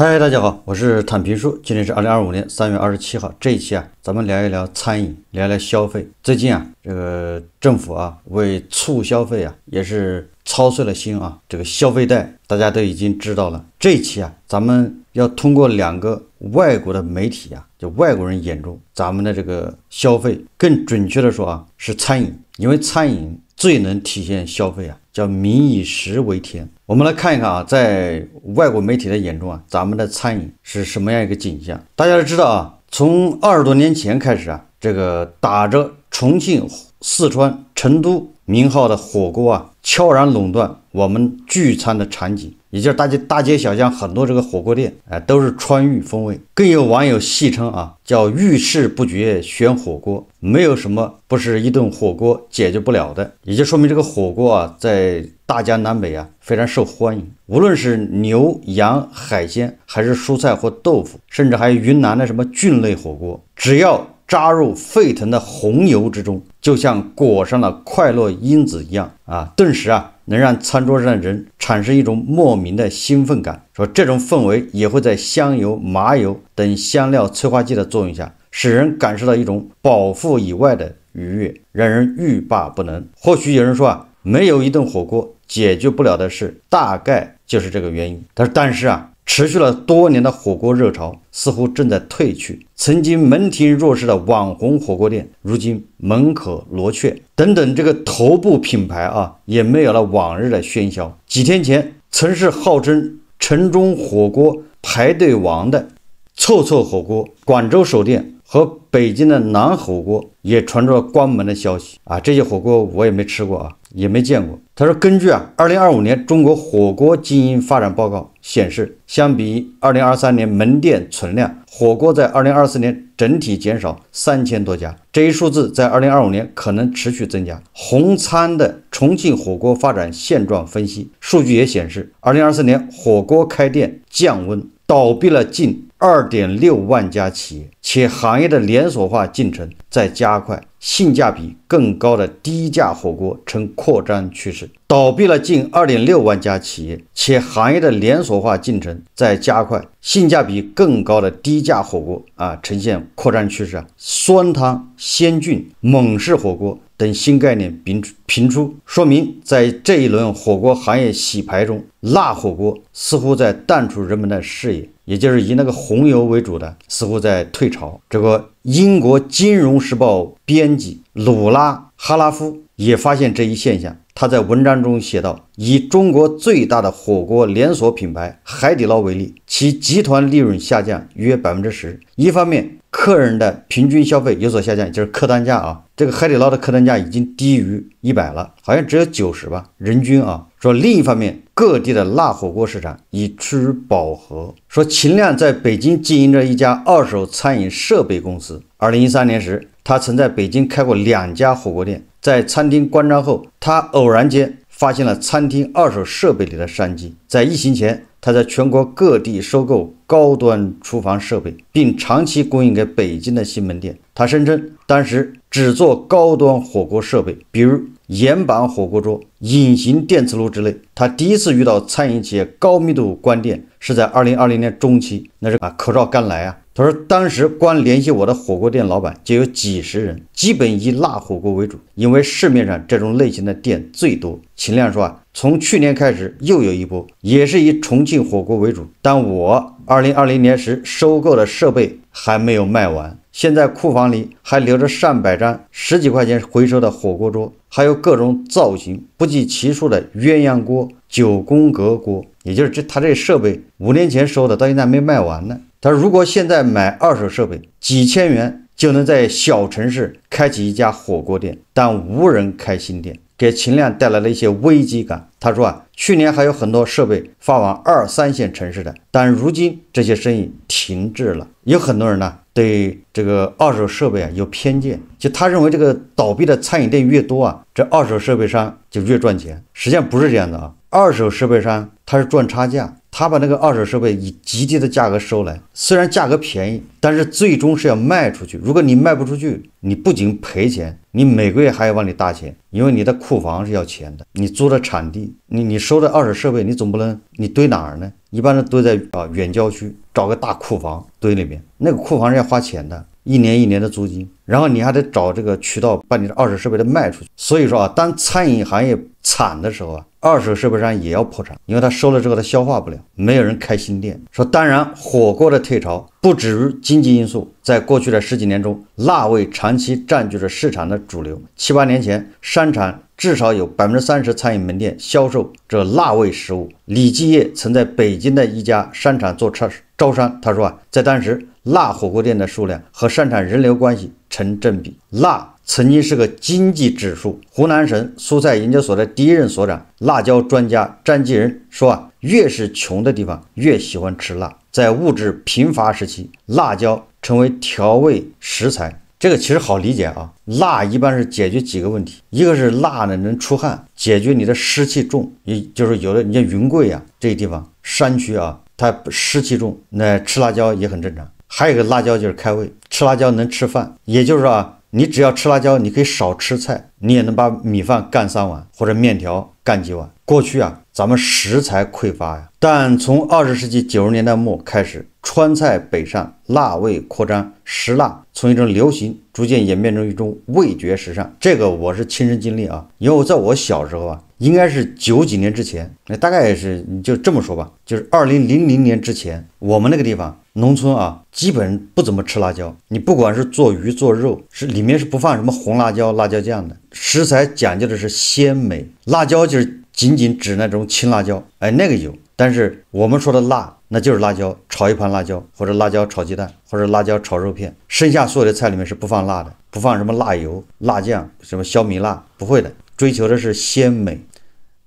嗨，大家好，我是坦平叔。今天是2025年3月27号。这一期咱们聊一聊餐饮，聊一聊消费。最近这个政府为促消费也是操碎了心这个消费贷大家都已经知道了。这一期咱们要通过两个外国的媒体就外国人眼中咱们的这个消费，更准确的说是餐饮，因为餐饮最能体现消费叫民以食为天。我们来看一看在外国媒体的眼中咱们的餐饮是什么样一个景象。大家都知道从20多年前开始这个打着重庆、四川、成都名号的火锅悄然垄断我们聚餐的场景，也就是大街小巷很多这个火锅店都是川渝风味。更有网友戏称叫遇事不决选火锅，没有什么不是一顿火锅解决不了的。也就说明这个火锅在大江南北非常受欢迎，无论是牛羊海鲜，还是蔬菜或豆腐，甚至还有云南的什么菌类火锅，只要扎入沸腾的红油之中，就像裹上了快乐因子一样顿时能让餐桌上的人产生一种莫名的兴奋感。说这种氛围也会在香油、麻油等香料催化剂的作用下，使人感受到一种饱腹以外的愉悦，让人欲罢不能。或许有人说没有一顿火锅解决不了的事，大概就是这个原因。但是持续了多年的火锅热潮似乎正在退去，曾经门庭若市的网红火锅店如今门可罗雀，等等这个头部品牌也没有了往日的喧嚣。几天前曾是号称城中火锅排队王的臭臭火锅广州首店和北京的南火锅也传出了关门的消息这些火锅我也没吃过也没见过。他说根据2025年中国火锅经营发展报告显示，相比2023年门店存量，火锅在2024年整体减少3000多家，这一数字在2025年可能持续增加。红餐的重庆火锅发展现状分析数据也显示，2024年火锅开店降温，倒闭了近2.6万家企业，且行业的连锁化进程在加快，性价比更高的低价火锅呈扩张趋势。倒闭了近2.6万家企业，且行业的连锁化进程在加快，性价比更高的低价火锅呈现扩张趋势。酸汤、鲜菌、蒙氏火锅等新概念频出，说明在这一轮火锅行业洗牌中，辣火锅似乎在淡出人们的视野，也就是以那个红油为主的似乎在退潮。这个英国金融时报编辑鲁拉哈拉夫也发现这一现象。他在文章中写道，以中国最大的火锅连锁品牌海底捞为例，其集团利润下降约 10%。 一方面客人的平均消费有所下降，就是客单价这个海底捞的客单价已经低于100了，好像只有90吧人均说另一方面各地的辣火锅市场已趋于饱和。说秦亮在北京经营着一家二手餐饮设备公司，2013年时他曾在北京开过2家火锅店。在餐厅关张后，他偶然间发现了餐厅二手设备里的商机。在疫情前，他在全国各地收购高端厨房设备，并长期供应给北京的新门店。他声称当时只做高端火锅设备，比如岩板火锅桌、隐形电磁炉之类。他第一次遇到餐饮企业高密度关店是在2020年中期，那是口罩刚来他说当时光联系我的火锅店老板就有几十人，基本以辣火锅为主，因为市面上这种类型的店最多。秦亮说从去年开始又有一波，也是以重庆火锅为主，但我2020年时收购的设备还没有卖完，现在库房里还留着上百张10几块钱回收的火锅桌，还有各种造型不计其数的鸳鸯锅、9宫格锅，也就是他这设备5年前收的，到现在没卖完呢。他如果现在买二手设备，几千元就能在小城市开启一家火锅店，但无人开新店，给秦亮带来了一些危机感。他说去年还有很多设备发往2、3线城市的，但如今这些生意停滞了。有很多人对这个二手设备有偏见，就他认为这个倒闭的餐饮店越多这二手设备商就越赚钱。实际上不是这样的二手设备商他是赚差价，他把那个二手设备以极低的价格收来，虽然价格便宜，但是最终是要卖出去。如果你卖不出去，你不仅赔钱，你每个月还要往里搭钱，因为你的库房是要钱的，你租的场地，你收的二手设备，你总不能你堆哪儿呢？一般的堆在远郊区，找个大库房堆里面，那个库房是要花钱的，一年一年的租金，然后你还得找这个渠道把你的二手设备的卖出去。所以说当餐饮行业惨的时候二手设备商也要破产，因为他收了之后他消化不了，没有人开新店。说当然火锅的退潮不止于经济因素，在过去的十几年中，辣味长期占据着市场的主流。7、8年前，商场至少有30%餐饮门店销售这辣味食物。李继业曾在北京的一家商场做招商，他说在当时辣火锅店的数量和商场人流关系成正比。辣曾经是个经济指数。湖南省蔬菜研究所的第一任所长、辣椒专家张继仁说越是穷的地方越喜欢吃辣。在物质贫乏时期，辣椒成为调味食材。这个其实好理解辣一般是解决几个问题，一个是辣呢能出汗，解决你的湿气重，也就是有的你像云贵这个地方山区它湿气重，那吃辣椒也很正常。还有一个辣椒就是开胃，吃辣椒能吃饭，也就是说你只要吃辣椒，你可以少吃菜，你也能把米饭干3碗或者面条干几碗。过去咱们食材匮乏但从20世纪90年代末开始，川菜北上，辣味扩张，食辣从一种流行逐渐演变成一种味觉时尚。这个我是亲身经历因为我在我小时候应该是90几年之前，大概也是你就这么说吧，就是2000年之前，我们那个地方农村基本不怎么吃辣椒。你不管是做鱼做肉，里面是不放什么红辣椒、辣椒酱的，食材讲究的是鲜美。辣椒就是仅仅指那种青辣椒，那个有，但是我们说的辣那就是辣椒，炒一盘辣椒，或者辣椒炒鸡蛋，或者辣椒炒肉片，剩下所有的菜里面是不放辣的，不放什么辣油、辣酱、什么小米辣，不会的，追求的是鲜美。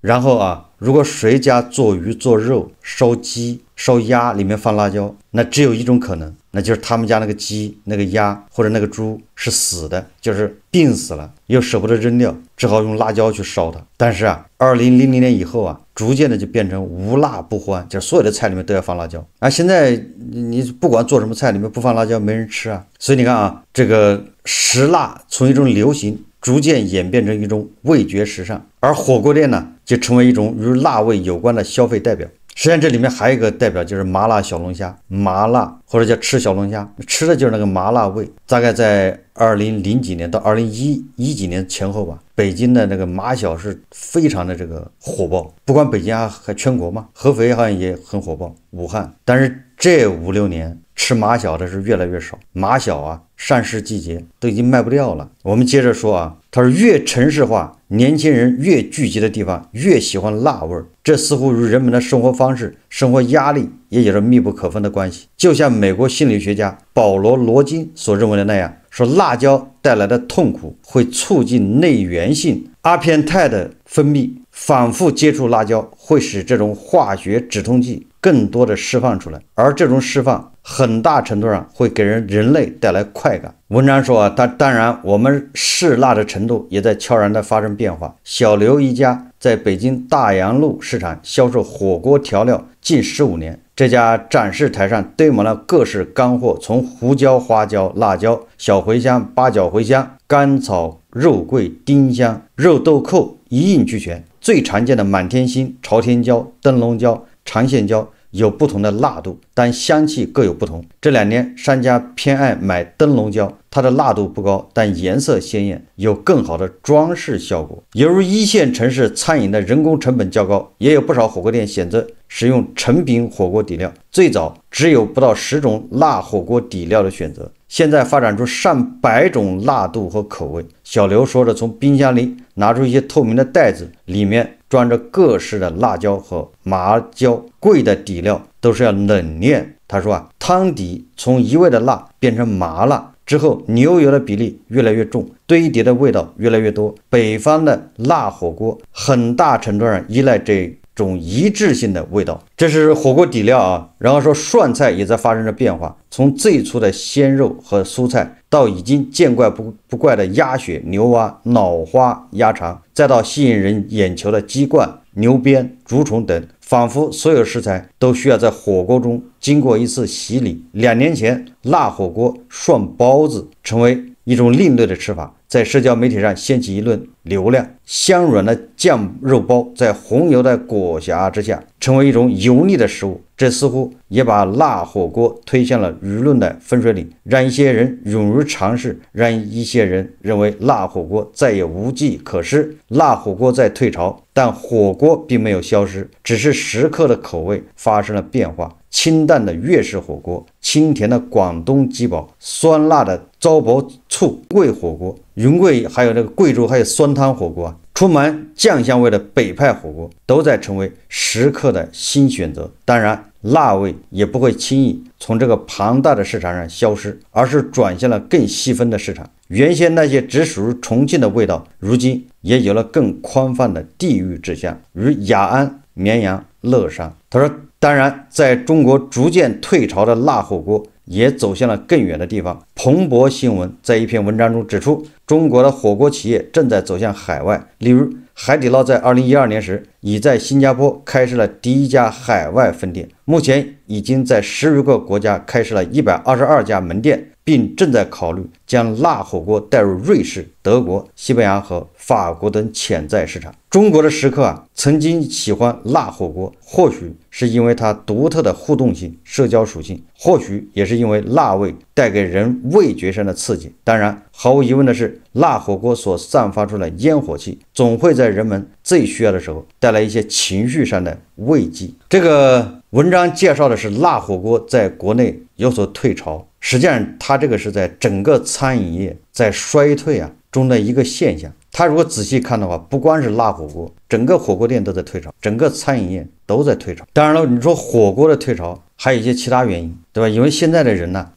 然后如果谁家做鱼做肉、烧鸡烧鸭里面放辣椒，那只有一种可能，那就是他们家那个鸡那个鸭或者那个猪是死的，就是病死了，又舍不得扔掉，只好用辣椒去烧它。但是2000年以后逐渐的就变成无辣不欢，就是所有的菜里面都要放辣椒现在你不管做什么菜里面不放辣椒没人吃所以你看这个食辣从一种流行逐渐演变成一种味觉时尚，而火锅店呢就成为一种与辣味有关的消费代表。实际上这里面还有一个代表就是麻辣小龙虾，麻辣或者叫吃小龙虾，吃的就是那个麻辣味。大概在2000几年到2011几年前后吧，北京的那个麻小是非常的这个火爆，不管北京还全国嘛，合肥好像也很火爆，武汉。但是这5、6年吃麻小的是越来越少，麻小上市季节都已经卖不掉了。我们接着说他说越城市化，年轻人越聚集的地方越喜欢辣味，这似乎与人们的生活方式、生活压力也有着密不可分的关系。就像美国心理学家保罗·罗金所认为的那样，说辣椒带来的痛苦会促进内源性阿片肽的分泌，反复接触辣椒会使这种化学止痛剂更多的释放出来，而这种释放很大程度上会给人类带来快感。文章说当然我们嗜辣的程度也在悄然的发生变化。小刘一家在北京大洋路市场销售火锅调料近15年，这家展示台上堆满了各式干货，从胡椒、花椒、辣椒、小茴香、八角茴香、甘草、肉桂、丁香、肉豆蔻一应俱全。最常见的满天星、朝天椒、灯笼椒、长线椒有不同的辣度，但香气各有不同。这2年商家偏爱买灯笼椒，它的辣度不高，但颜色鲜艳，有更好的装饰效果。由于1线城市餐饮的人工成本较高，也有不少火锅店选择使用成品火锅底料。最早只有不到10种辣火锅底料的选择，现在发展出上百种辣度和口味。小刘说着从冰箱里拿出一些透明的袋子，里面装着各式的辣椒和麻椒，贵的底料都是要冷链。他说汤底从一味的辣变成麻辣之后，牛油的比例越来越重，堆叠的味道越来越多。北方的辣火锅很大程度上依赖这种一致性的味道。这是火锅底料然后说涮菜也在发生着变化，从最初的鲜肉和蔬菜，到已经见怪不怪的鸭血、牛蛙、脑花、鸭肠，再到吸引人眼球的鸡冠、牛鞭、竹虫等，仿佛所有食材都需要在火锅中经过一次洗礼。2年前，辣火锅涮包子成为一种另类的吃法，在社交媒体上掀起一轮流量。香软的酱肉包在红油的裹挟之下，成为一种油腻的食物。这似乎也把辣火锅推向了舆论的分水岭，让一些人勇于尝试，让一些人认为辣火锅再也无计可施，辣火锅在退潮。但火锅并没有消失，只是食客的口味发生了变化。清淡的粤式火锅，清甜的广东鸡煲，酸辣的糟粕醋桂火锅，云贵还有这个贵州还有酸汤火锅啊，充满酱香味的北派火锅都在成为食客的新选择。当然，辣味也不会轻易从这个庞大的市场上消失，而是转向了更细分的市场。原先那些只属于重庆的味道，如今也有了更宽泛的地域志向，如雅安、绵阳、乐山。他说，当然，在中国逐渐退潮的辣火锅也走向了更远的地方。彭博新闻在一篇文章中指出，中国的火锅企业正在走向海外。例如，海底捞在2012年时已在新加坡开设了第一家海外分店，目前已经在10余个国家开设了122家门店，并正在考虑将辣火锅带入瑞士、德国、西班牙和法国等潜在市场。中国的食客曾经喜欢辣火锅，或许是因为它独特的互动性、社交属性，或许也是因为辣味带给人味觉上的刺激。当然，毫无疑问的是，辣火锅所散发出的烟火气，总会在人们最需要的时候带来一些情绪上的慰藉。这个文章介绍的是辣火锅在国内有所退潮，实际上它这个是在整个餐饮业在衰退中的一个现象。他如果仔细看的话，不光是辣火锅，整个火锅店都在退潮，整个餐饮业都在退潮。当然了，你说火锅的退潮还有一些其他原因，对吧？因为现在的人呢，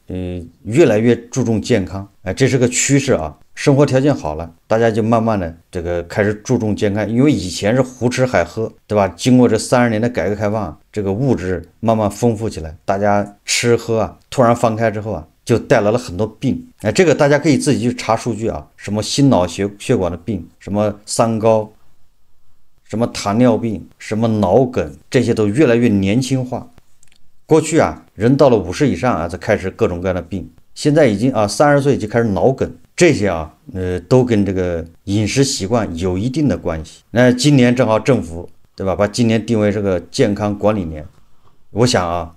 越来越注重健康，这是个趋势啊。生活条件好了，大家就慢慢的这个开始注重健康。因为以前是胡吃海喝，对吧？经过这30年的改革开放，这个物质慢慢丰富起来，大家吃喝突然放开之后就带来了很多病。这个大家可以自己去查数据什么心脑血管的病，什么三高，什么糖尿病，什么脑梗，这些都越来越年轻化。过去人到了50以上才开始各种各样的病，现在已经30岁就开始脑梗，这些都跟这个饮食习惯有一定的关系。那今年正好政府，对吧，把今年定为这个健康管理年，我想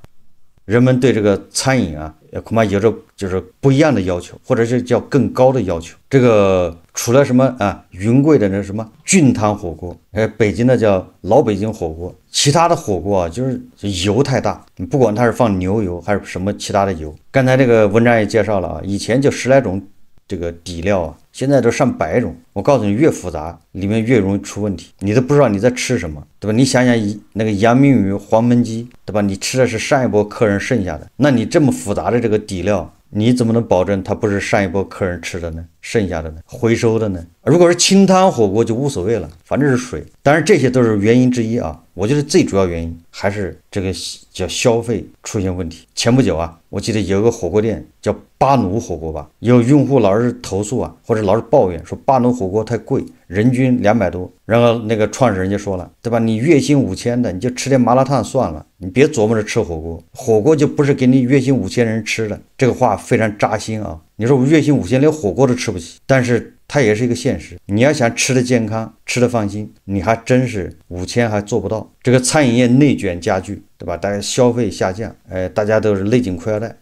人们对这个餐饮恐怕有着就是不一样的要求，或者是叫更高的要求。这个除了什么云贵的那什么菌汤火锅，北京的叫老北京火锅，其他的火锅就是油太大，不管它是放牛油还是什么其他的油。刚才这个文章也介绍了以前就10来种这个底料现在都上100种。我告诉你，越复杂里面越容易出问题，你都不知道你在吃什么，对吧？你想想那个阳明鱼、黄焖鸡，对吧？你吃的是上一波客人剩下的，那你这么复杂的这个底料，你怎么能保证它不是上一波客人吃的呢？剩下的呢？回收的呢？如果是清汤火锅就无所谓了，反正是水。当然这些都是原因之一我觉得最主要原因还是这个叫消费出现问题。前不久我记得有个火锅店叫巴奴火锅吧，有用户老是投诉或者老是抱怨说巴奴火锅太贵，人均200多。然后那个创始人就说了，对吧？你月薪5000的，你就吃点麻辣烫算了，你别琢磨着吃火锅，火锅就不是给你月薪5000人吃的。这个话非常扎心你说我月薪5000连火锅都吃不起，但是它也是一个现实。你要想吃的健康，吃的放心，你还真是5000还做不到。这个餐饮业内卷加剧，对吧？大家消费下降，大家都是勒紧裤腰带。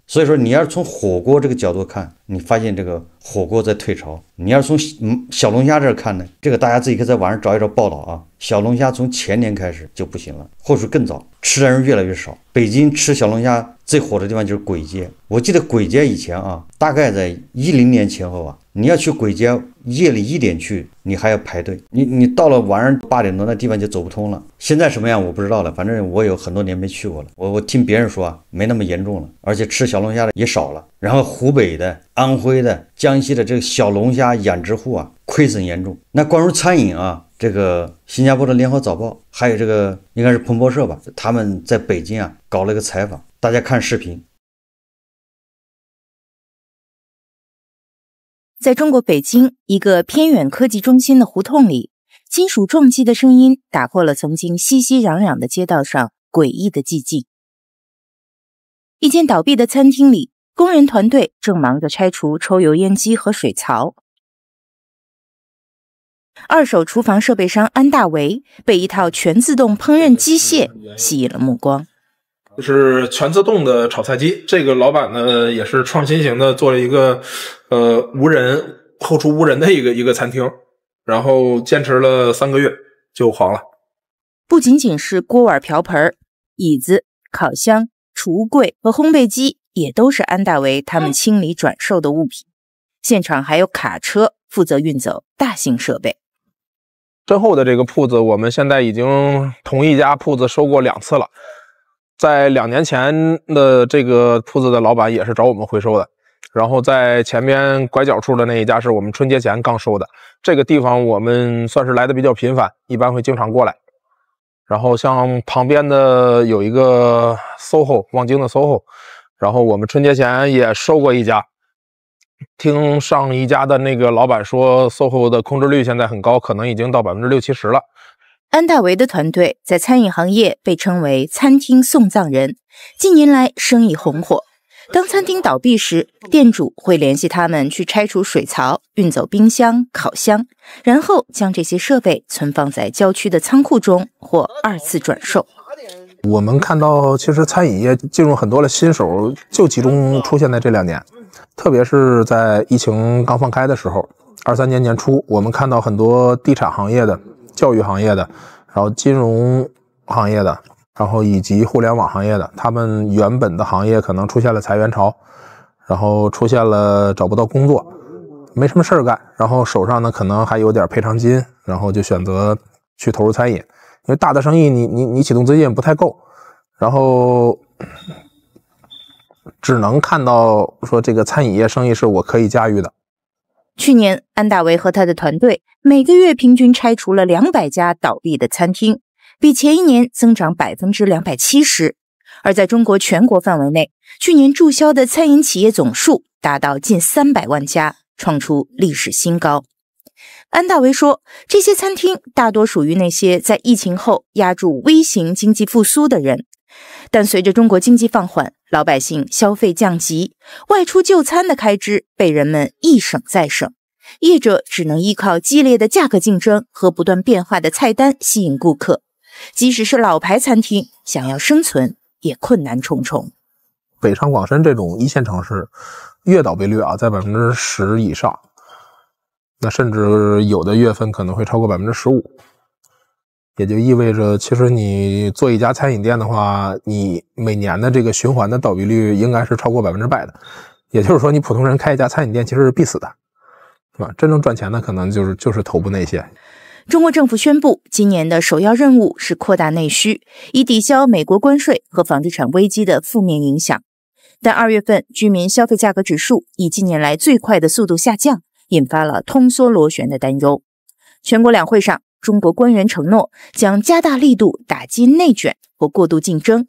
所以说你要是从火锅这个角度看，你发现这个火锅在退潮。你要是从小龙虾这儿看呢，这个大家自己可以在网上找一找报道小龙虾从前年开始就不行了，或许更早，吃的人越来越少。北京吃小龙虾最火的地方就是簋街。我记得簋街以前大概在10年前后你要去簋街夜里1点去，你还要排队，你到了晚上8点多，那地方就走不通了。现在什么样我不知道了，反正我有很多年没去过了。我听别人说没那么严重了，而且吃小龙虾的也少了。然后湖北的、安徽的、江西的这个小龙虾养殖户亏损严重。那关于餐饮这个新加坡的联合早报还有这个应该是彭博社吧，他们在北京搞了一个采访，大家看视频。在中国北京一个偏远科技中心的胡同里，金属撞击的声音打破了曾经熙熙攘攘的街道上诡异的寂静。一间倒闭的餐厅里，工人团队正忙着拆除抽油烟机和水槽。二手厨房设备商安大维被一套全自动烹饪机械吸引了目光。就是全自动的炒菜机，这个老板呢也是创新型的做了一个无人后厨无人的一个餐厅，然后坚持了3个月就黄了。不仅仅是锅碗瓢盆，椅子、烤箱、储物柜和烘焙机也都是安大维他们清理转售的物品。现场还有卡车负责运走大型设备。身后的这个铺子，我们现在已经同一家铺子收过2次了。在2年前的这个铺子的老板也是找我们回收的，然后在前面拐角处的那一家是我们春节前刚收的。这个地方我们算是来的比较频繁，一般会经常过来。然后像旁边的有一个 SOHO 望京的 SOHO， 然后我们春节前也收过一家。听上一家的那个老板说 SOHO 的空置率现在很高，可能已经到60%-70%了。安大维的团队在餐饮行业被称为餐厅送葬人，近年来生意红火。当餐厅倒闭时，店主会联系他们去拆除水槽，运走冰箱、烤箱，然后将这些设备存放在郊区的仓库中或2次转售。我们看到其实餐饮业进入很多的新手就集中出现在这2年，特别是在疫情刚放开的时候，23年年初，我们看到很多地产行业的、教育行业的，然后金融行业的，然后以及互联网行业的，他们原本的行业可能出现了裁员潮，然后出现了找不到工作，没什么事儿干，然后手上呢可能还有点赔偿金，然后就选择去投入餐饮，因为大的生意你启动资金不太够，然后只能看到说这个餐饮业生意是我可以驾驭的。去年，安大维和他的团队每个月平均拆除了200家倒闭的餐厅，比前一年增长270%。而在中国全国范围内，去年注销的餐饮企业总数达到近300万家，创出历史新高。安大维说，这些餐厅大多属于那些在疫情后压住微型经济复苏的人，但随着中国经济放缓，老百姓消费降级，外出就餐的开支被人们一省再省，业者只能依靠激烈的价格竞争和不断变化的菜单吸引顾客。即使是老牌餐厅，想要生存也困难重重。北上广深这种一线城市，月倒闭率在10%以上，那甚至有的月份可能会超过15%。也就意味着，其实你做一家餐饮店的话，你每年的这个循环的倒闭率应该是超过100%的。也就是说，你普通人开一家餐饮店其实是必死的，是吧？真正赚钱的可能就是头部那些。中国政府宣布，今年的首要任务是扩大内需，以抵消美国关税和房地产危机的负面影响。但2月份居民消费价格指数以近年来最快的速度下降，引发了通缩螺旋的担忧。全国两会上，中国官员承诺将加大力度打击内卷或过度竞争，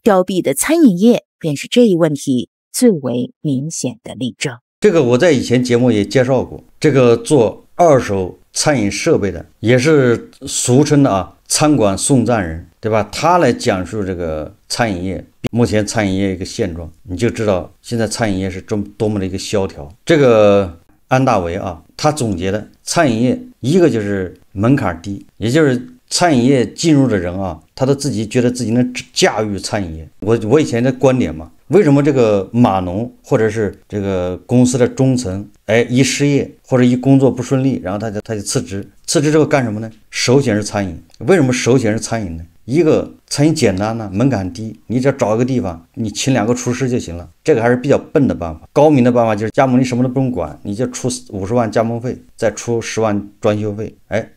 凋敝的餐饮业便是这一问题最为明显的例证。这个我在以前节目也介绍过，这个做二手餐饮设备的，也是俗称的餐馆送葬人，对吧？他来讲述这个餐饮业目前餐饮业一个现状，你就知道现在餐饮业是多么的一个萧条。这个安大维他总结的餐饮业，一个就是门槛低，也就是餐饮业进入的人他都自己觉得自己能驾驭餐饮业。我以前的观点嘛，为什么这个码农或者是这个公司的中层，一失业或者一工作不顺利，然后他就辞职之后干什么呢？首选是餐饮。为什么首选是餐饮呢？一个餐饮简单门槛低，你只要找一个地方，你请2个厨师就行了。这个还是比较笨的办法。高明的办法就是加盟，你什么都不用管，你就出50万加盟费，再出10万装修费。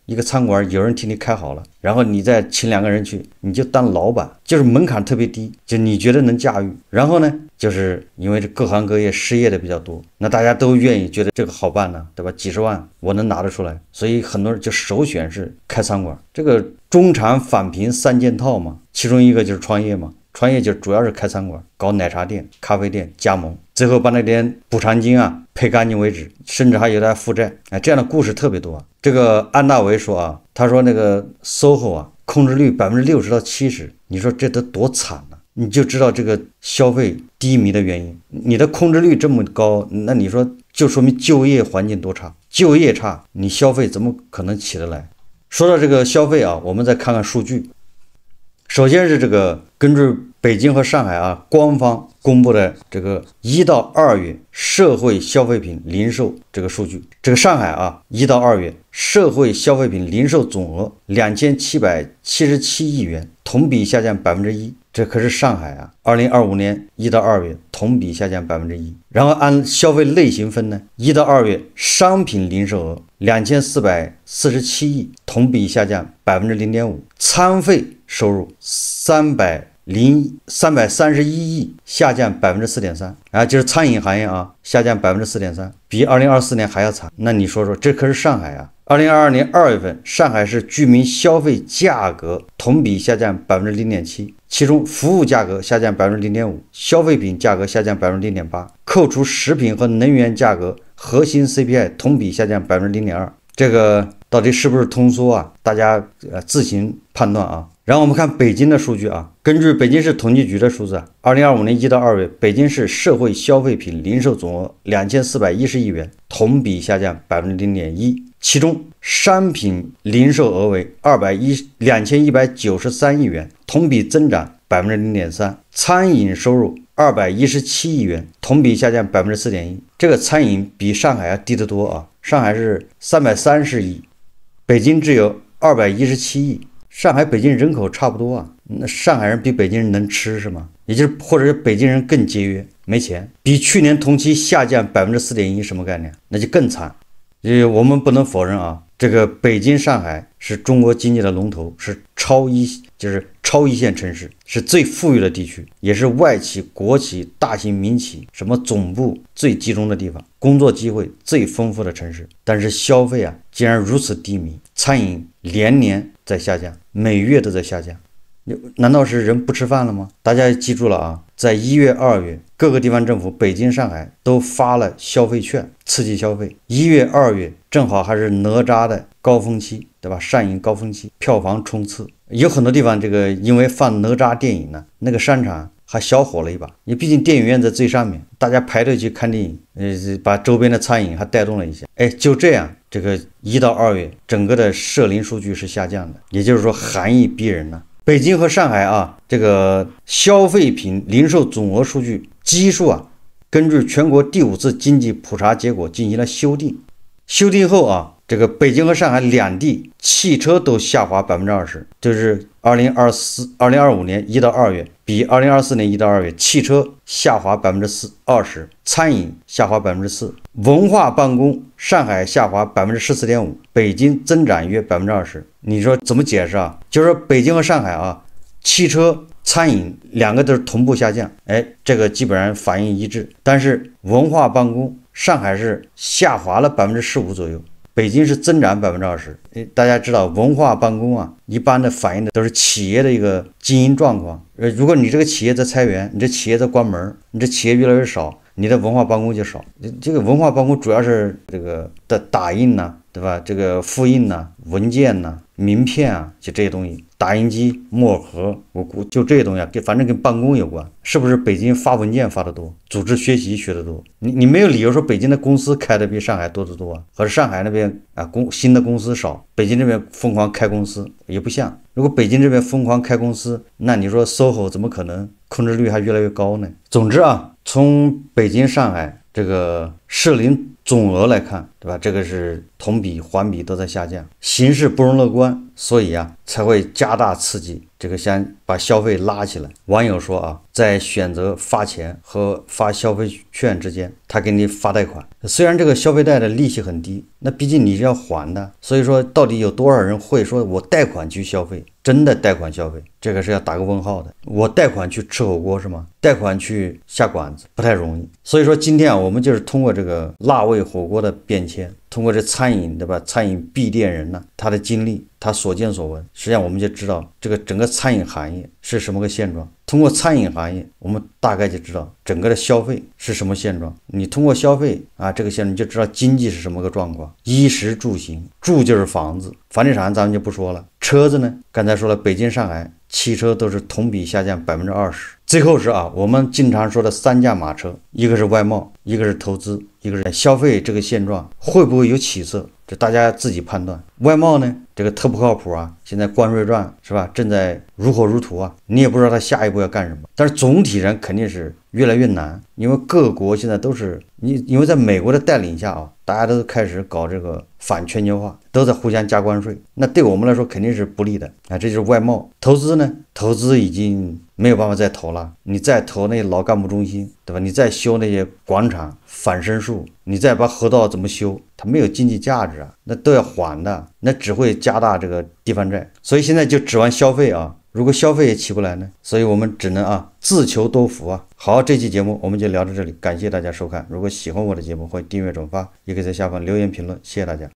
一个餐馆有人替你开好了，然后你再请2个人去，你就当老板，就是门槛特别低，就你觉得能驾驭。然后呢，就是因为这各行各业失业的比较多，那大家都愿意觉得这个好办呢，对吧？几十万我能拿得出来，所以很多人就首选是开餐馆。这个中产返贫3件套嘛，其中一个就是创业嘛。创业就主要是开餐馆，搞奶茶店、咖啡店加盟，最后把那点补偿金赔干净为止，甚至还有点负债。这样的故事特别多。这个安大维说他说那个 SOHO 控制率60%到70%，你说这都多惨呢？你就知道这个消费低迷的原因。你的控制率这么高，那你说就说明就业环境多差，就业差，你消费怎么可能起得来？说到这个消费啊，我们再看看数据。首先是这个根据北京和上海啊官方公布的这个1到2月社会消费品零售这个数据。这个上海啊1到2月社会消费品零售总额2777亿元，同比下降1%。这可是上海啊，2025年1到2月同比下降1%。然后按消费类型分呢，1到2月商品零售额2447亿，同比下降0.5%。餐费收入331亿，下降4.3%。啊，就是餐饮行业啊，下降4.3%，比2024年还要惨。那你说说，这可是上海啊。2022年2月份，上海市居民消费价格同比下降0.7%，其中服务价格下降0.5%，消费品价格下降0.8%，扣除食品和能源价格，核心 CPI 同比下降0.2%。这个到底是不是通缩啊？大家自行判断啊。然后我们看北京的数据啊，根据北京市统计局的数字啊，2025年1到2月，北京市社会消费品零售总额2410亿元，同比下降0.1%。其中商品零售额为2193亿元，同比增长0.3%。餐饮收入217亿元，同比下降4.1%。这个餐饮比上海低得多啊，上海是330亿，北京只有217亿。上海、北京人口差不多啊，那上海人比北京人能吃是吗？也就是或者是北京人更节约，没钱，比去年同期下降4.1%，什么概念？那就更惨。我们不能否认啊，这个北京、上海是中国经济的龙头，是超一线城市，是最富裕的地区，也是外企、国企、大型民企什么总部最集中的地方，工作机会最丰富的城市。但是消费啊，竟然如此低迷，餐饮连年在下降，每月都在下降。难道是人不吃饭了吗？大家记住了啊，在1月、2月，各个地方政府，北京、上海都发了消费券，刺激消费。1月、2月正好还是哪吒的高峰期，对吧？上映高峰期，票房冲刺。有很多地方这个因为放哪吒电影呢，那个商场还小火了一把。你毕竟电影院在最上面，大家排队去看电影，把周边的餐饮还带动了一下。就这样，这个1到2月整个的社零数据是下降的，也就是说寒意逼人呢。北京和上海啊，这个消费品零售总额数据基数啊，根据全国第5次经济普查结果进行了修订。修订后啊，这个北京和上海两地汽车都下滑20%，就是2025年1到2月比2024年1到2月汽车下滑20%，餐饮下滑4%，文化办公上海下滑14.5%，北京增长约20%。你说怎么解释啊？就是说北京和上海啊，汽车、餐饮两个都是同步下降，这个基本上反应一致。但是文化办公上海是下滑了15%左右，北京是增长20%。大家知道文化办公啊，一般的反映的都是企业的一个经营状况。如果你这个企业在裁员，你这企业在关门，你这企业越来越少，你的文化办公就少。这个文化办公主要是这个的打印呐，对吧？这个复印呐、文件呐、名片啊，就这些东西，打印机、墨盒，我估就这些东西啊，反正跟办公有关。是不是北京发文件发得多，组织学习学得多？你没有理由说北京的公司开的比上海多得多啊，或者上海那边啊新的公司少，北京这边疯狂开公司也不像。如果北京这边疯狂开公司，那你说 SOHO 怎么可能控制率还越来越高呢？总之啊，从北京、上海这个社零总额来看，对吧？这个是同比、环比都在下降，形势不容乐观，所以啊才会加大刺激，这个先把消费拉起来。网友说啊，在选择发钱和发消费券之间，他给你发贷款，虽然这个消费贷的利息很低，那毕竟你是要还的，所以说到底有多少人会说我贷款去消费？真的贷款消费，这个是要打个问号的。我贷款去吃火锅是吗？贷款去下馆子不太容易。所以说今天啊，我们就是通过这个辣味火锅的变迁，通过这餐饮，对吧？餐饮闭店人呢，他的经历，他所见所闻，实际上我们就知道这个整个餐饮行业是什么个现状。通过餐饮行业，我们大概就知道整个的消费是什么现状。你通过消费啊，这个现状你就知道经济是什么个状况。衣食住行，住就是房子，房地产咱们就不说了。车子呢，刚才说了，北京、上海汽车都是同比下降20%。最后是我们经常说的3驾马车，一个是外贸，一个是投资，一个是消费。这个现状会不会有起色？这大家自己判断。外贸呢，这个特不靠谱现在关税战是吧，正在如火如荼你也不知道他下一步要干什么。但是总体上肯定是越来越难，因为各国现在都是因为在美国的带领下大家都开始搞这个反全球化，都在互相加关税，那对我们来说肯定是不利的这就是外贸。投资呢，投资已经没有办法再投了，你再投那些老干部中心，对吧？你再修那些广场反申诉，你再把河道怎么修，它没有经济价值那都要还的，那只会加大这个地方债。所以现在就指望消费如果消费也起不来呢，所以我们只能自求多福好，这期节目我们就聊到这里，感谢大家收看。如果喜欢我的节目，欢迎订阅转发，也可以在下方留言评论，谢谢大家。